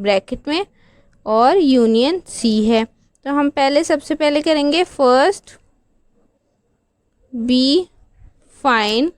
Bracket में और union C है। तो हम पहले सबसे पहले करेंगे first we find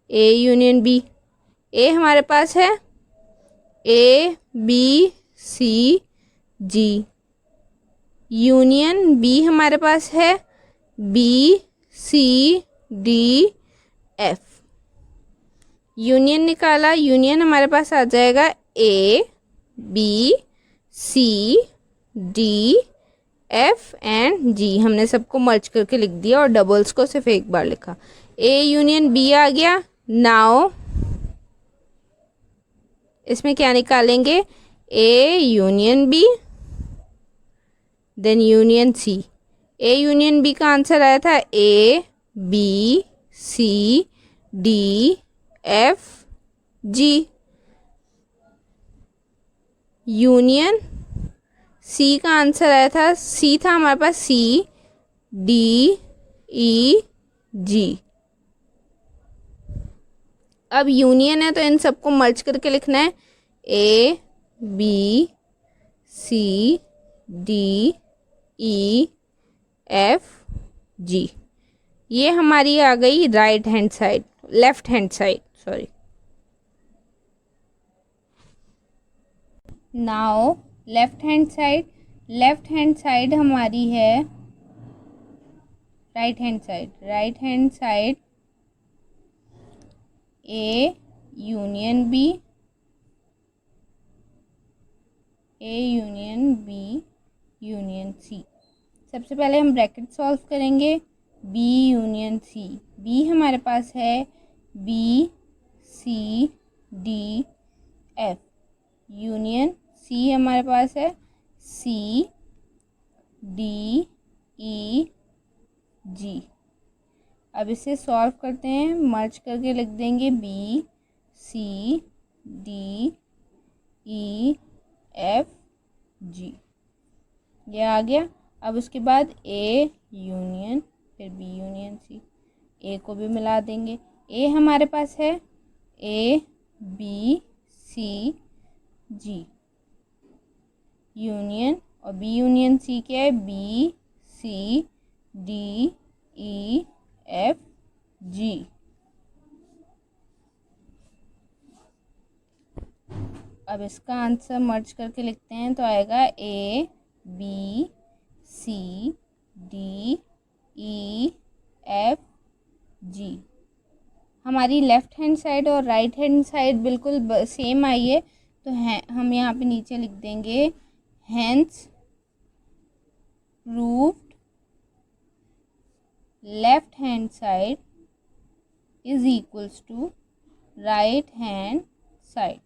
A union B. A हमारे पास है A B C G, union B हमारे पास है B C D F. Union निकाला, यूनियन हमारे पास आ जाएगा A B C D F and G. हमने सबको मर्ज करके लिख दिया और डबल्स को सिर्फ एक बार लिखा। ए यूनियन बी आ गया। नाउ इसमें क्या निकालेंगे, A union B then union C. A union B का आंसर आया था A B C D F G. Union C का आंसर आया था, सी था हमारे पास सी डी ई जी। अब यूनियन है तो इन सबको मर्ज करके लिखना है A B C D E F G. ये हमारी आ गई right hand side, left hand side sorry. Now left hand side, left hand side हमारी है right hand side. Right hand side A union B, A union B union C. सबसे पहले हम bracket solve करेंगे, बी यूनियन सी। बी हमारे पास है B C D F, union C हमारे पास है सी डी ई जी। अब इसे सॉल्व करते हैं, मर्ज करके लिख देंगे B C D E F G, ये आ गया। अब उसके बाद ए यूनियन फिर बी यूनियन सी, ए को भी मिला देंगे। ए हमारे पास है A B C G, union और बी यूनियन सी क्या है B C D E F G. अब इसका आंसर मर्ज करके लिखते हैं तो आएगा A B C D E F G. हमारी लेफ्ट हैंड साइड और राइट हैंड साइड बिल्कुल सेम आई है, तो हम यहाँ पे नीचे लिख देंगे hence proved left hand side is equals to right hand side.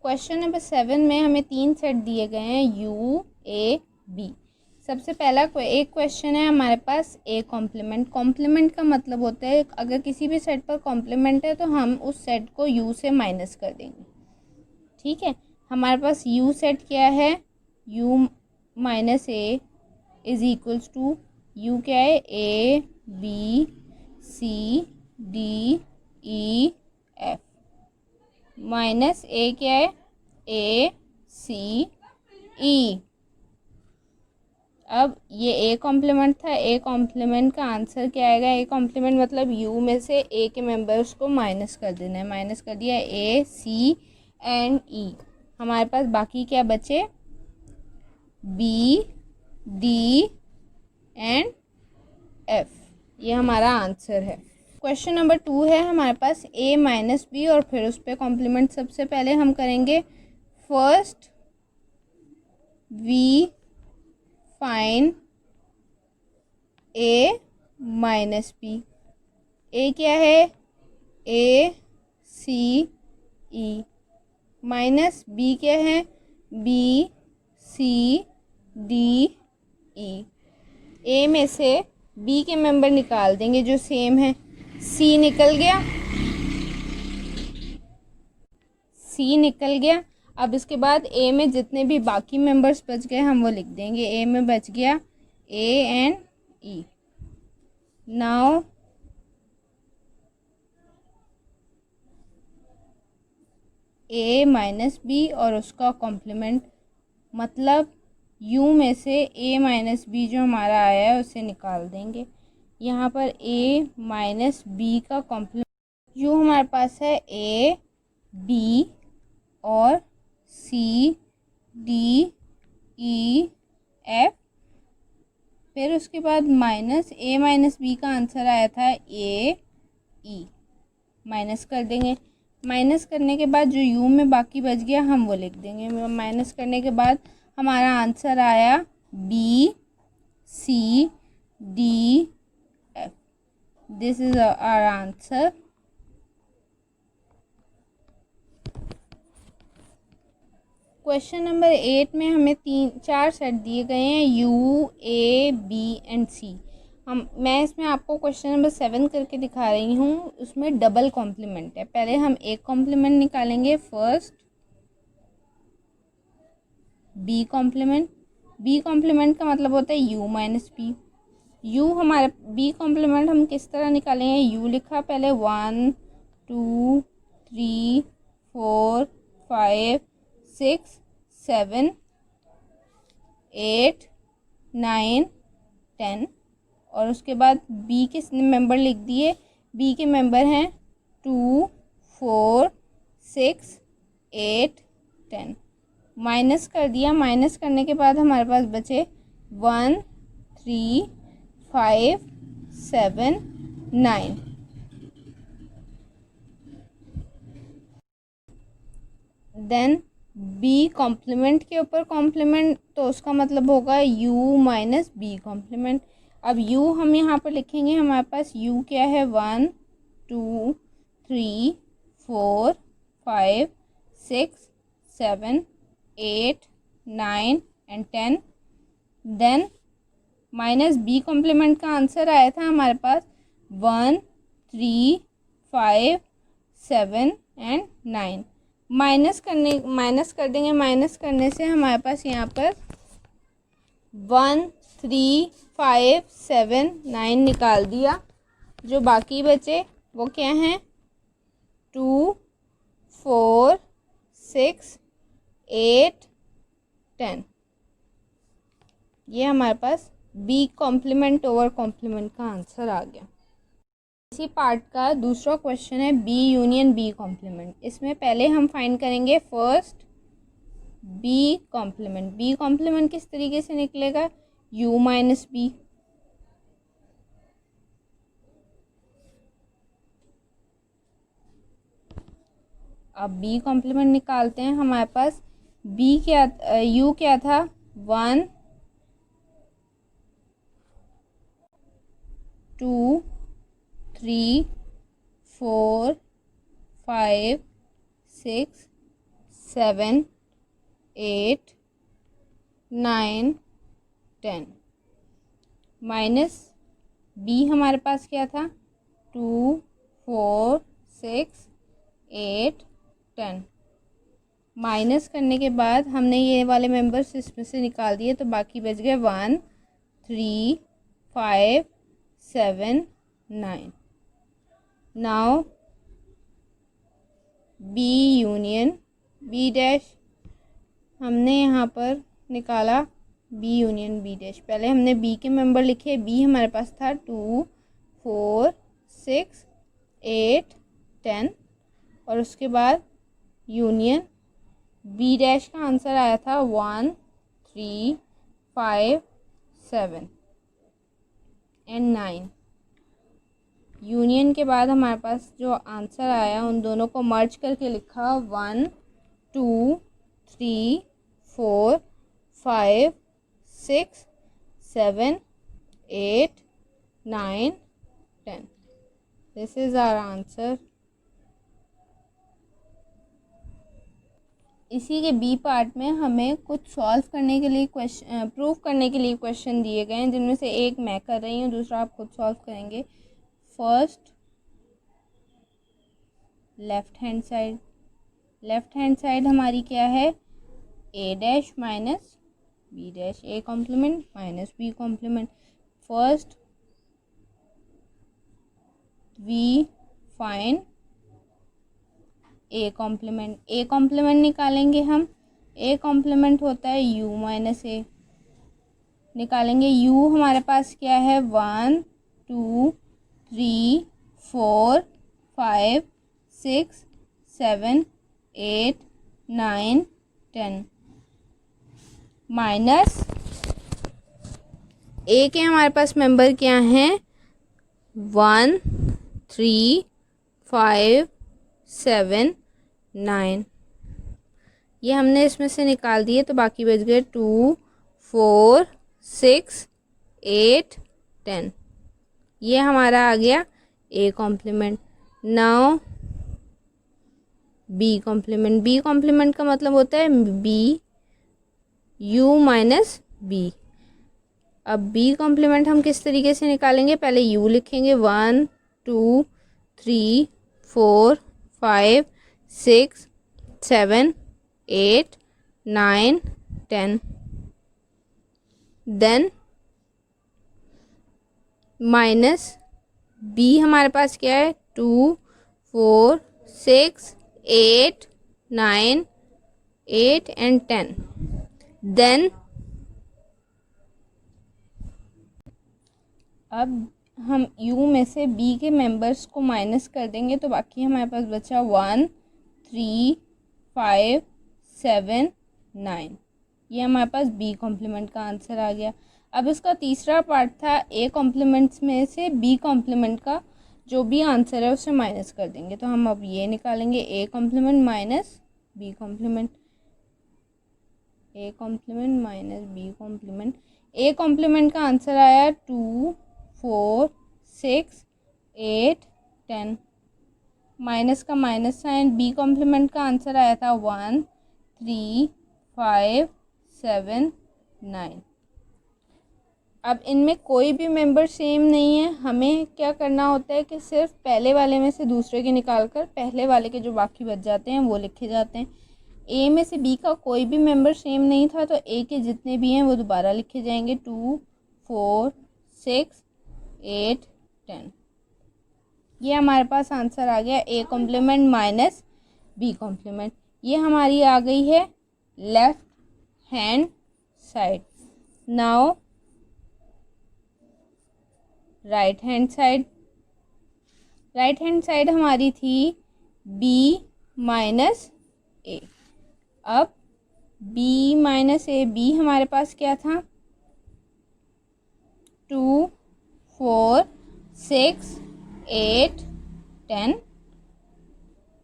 Question number 7 में हमें 3 सेट दिए गए हैं यू ए बी। सबसे पहला एक क्वेश्चन है हमारे पास ए कॉम्प्लीमेंट। कॉम्प्लीमेंट का मतलब होता है अगर किसी भी सेट पर कॉम्प्लीमेंट है तो हम उस सेट को यू से माइनस कर देंगे। ठीक है, हमारे पास यू सेट क्या है U minus A is equals to U क्या है A B C D E F minus A क्या है ए सी ई। अब ये ए कॉम्प्लीमेंट था, ए कॉम्प्लीमेंट का आंसर क्या आएगा, ए कॉम्प्लीमेंट मतलब यू में से ए के मेंबर्स को माइनस कर देना है। माइनस कर दिया ए सी एंड ई। हमारे पास बाकी क्या बचे बी डी एंड एफ, ये हमारा आंसर है। क्वेश्चन नंबर 2 है हमारे पास ए माइनस बी और फिर उस पर कॉम्प्लीमेंट। सबसे पहले हम करेंगे first we find A minus B. A क्या है ए सी ई माइनस बी क्या है बी सी डी ई। ए में से बी के मेंबर निकाल देंगे जो सेम है, सी निकल गया, सी निकल गया। अब इसके बाद ए में जितने भी बाकी मेंबर्स बच गए हम वो लिख देंगे। ए में बच गया A and E. Now A minus B और उसका कॉम्प्लीमेंट, मतलब u में से a माइनस बी जो हमारा आया है उसे निकाल देंगे। यहाँ पर a माइनस बी का कॉम्प्लीमेंट u हमारे पास है a b और c d e f, फिर उसके बाद माइनस a माइनस बी का आंसर आया था a e, माइनस कर देंगे। माइनस करने के बाद जो u में बाकी बच गया हम वो लिख देंगे। माइनस करने के बाद हमारा आंसर आया B C D F. This is our answer. Question number 8 में हमें 4 सेट दिए गए हैं U A B and C. मैं इसमें आपको क्वेश्चन नंबर 7 करके दिखा रही हूँ, उसमें डबल कॉम्प्लीमेंट है। पहले हम एक कॉम्प्लीमेंट निकालेंगे, first B complement. B complement का मतलब होता है u माइनस बी। u हमारे बी कॉम्प्लीमेंट हम किस तरह निकालेंगे, u लिखा पहले 1 2 3 4 5 6 7 8 9 10 और उसके बाद b के मेंबर लिख दिए। b के मेंबर हैं 2 4 6 8 10। माइनस कर दिया, माइनस करने के बाद हमारे पास बचे 1 3 5 7 9। देन बी कॉम्प्लीमेंट के ऊपर कॉम्प्लीमेंट, तो उसका मतलब होगा u माइनस बी कॉम्प्लीमेंट। अब u हम यहाँ पर लिखेंगे, हमारे पास u क्या है 1 2 3 4 5 6 7 8 9 and 10। Then minus B complement का आंसर आया था हमारे पास 1 3 5 7 एंड 9। माइनस कर देंगे। माइनस करने से हमारे पास यहाँ पर 1 3 5 7 9 निकाल दिया। जो बाकी बचे वो क्या हैं 2 4 6 8 10। ये हमारे पास बी कॉम्प्लीमेंट ओवर कॉम्प्लीमेंट का आंसर आ गया। इसी पार्ट का दूसरा क्वेश्चन है बी यूनियन बी कॉम्प्लीमेंट। इसमें पहले हम फाइंड करेंगे first B complement. B complement किस तरीके से निकलेगा, u माइनस बी। अब बी कॉम्प्लीमेंट निकालते हैं। हमारे पास बी क्या u क्या था 1 2 3 4 5 6 7 8 9 10 माइनस बी हमारे पास क्या था 2 4 6 8 10। माइनस करने के बाद हमने ये वाले मेंबर्स इसमें से निकाल दिए, तो बाकी बच गए 1 3 5 7 9। Now B union B dash हमने यहाँ पर निकाला बी यूनियन बी डैश। पहले हमने बी के मेंबर लिखे। बी हमारे पास था 2 4 6 8 10 और उसके बाद यूनियन बी डैश का आंसर आया था 1 3 5 7 एंड 9। यूनियन के बाद हमारे पास जो आंसर आया उन दोनों को मर्ज करके लिखा 1 2 3 4 5 6 7 8 9 10। This is our answer. इसी के बी पार्ट में हमें कुछ सॉल्व करने के लिए क्वेश्चन, प्रूफ करने के लिए क्वेश्चन दिए गए हैं, जिनमें से एक मैं कर रही हूँ, दूसरा आप खुद सॉल्व करेंगे। फर्स्ट लेफ्ट हैंड साइड हमारी क्या है A dash minus B dash, A complement minus B complement. First we find A complement. A complement निकालेंगे हम, ए कॉम्प्लीमेंट होता है यू माइनस ए। निकालेंगे यू हमारे पास क्या है 1 2 3 4 5 6 7 8 9 10 माइनस ए के हमारे पास मेंबर क्या हैं 1 3 5 7 9। ये हमने इसमें से निकाल दिए तो बाकी बच गए 2 4 6 8 10। ये हमारा आ गया A complement. Now B complement. B complement का मतलब होता है बी यू माइनस बी। अब बी कॉम्प्लीमेंट हम किस तरीके से निकालेंगे, पहले यू लिखेंगे 1 2 3 4 5 6 7 8 9 10 देन माइनस बी हमारे पास क्या है 2 4 6 8 9 8 एंड 10। देन अब हम u में से b के मेंबर्स को माइनस कर देंगे तो बाकी हमारे पास बचा 1 3 5 7 9। ये हमारे पास b कॉम्प्लीमेंट का आंसर आ गया। अब इसका तीसरा पार्ट था a कॉम्प्लीमेंट्स में से b कॉम्प्लीमेंट का जो भी आंसर है उसे माइनस कर देंगे। तो हम अब ये निकालेंगे a complement minus b complement, a complement minus b complement. a complement का आंसर आया 2 4 6 8 10। माइनस का माइनस साइन, बी कॉम्प्लीमेंट का आंसर आया था 1 3 5 7 9। अब इनमें कोई भी मेंबर सेम नहीं है। हमें क्या करना होता है कि सिर्फ पहले वाले में से दूसरे के निकाल कर पहले वाले के जो बाकी बच जाते हैं वो लिखे जाते हैं। ए में से बी का कोई भी मेंबर सेम नहीं था तो ए के जितने भी हैं वो दोबारा लिखे जाएंगे 2 4 6 8 10। ये हमारे पास आंसर आ गया A complement minus B complement. ये हमारी आ गई है left hand side. Now right hand side. Right hand side हमारी थी बी माइनस ए। अब बी माइनस ए, बी हमारे पास क्या था 2 4 6 8 10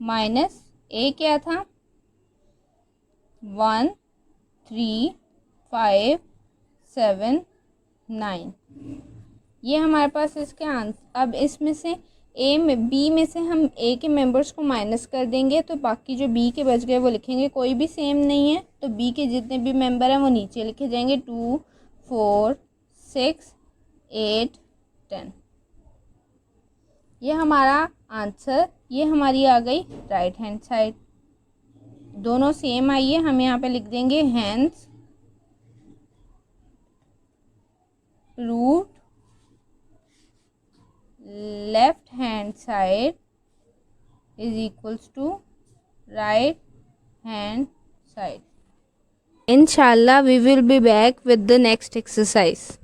माइनस ए क्या था 1 3 5 7 9। ये हमारे पास इसके आंसर। अब इसमें से ए में बी में से हम ए के मेंबर्स को माइनस कर देंगे तो बाकी जो बी के बच गए वो लिखेंगे। कोई भी सेम नहीं है तो बी के जितने भी मेंबर हैं वो नीचे लिखे जाएंगे 2 4 6 8 10। ये हमारा आंसर। ये हमारी आ गई राइट हैंड साइड। दोनों सेम आई है, हम यहाँ पे लिख देंगे hands root left hand side is equals to right hand side. Inshallah, we will be back with the next exercise.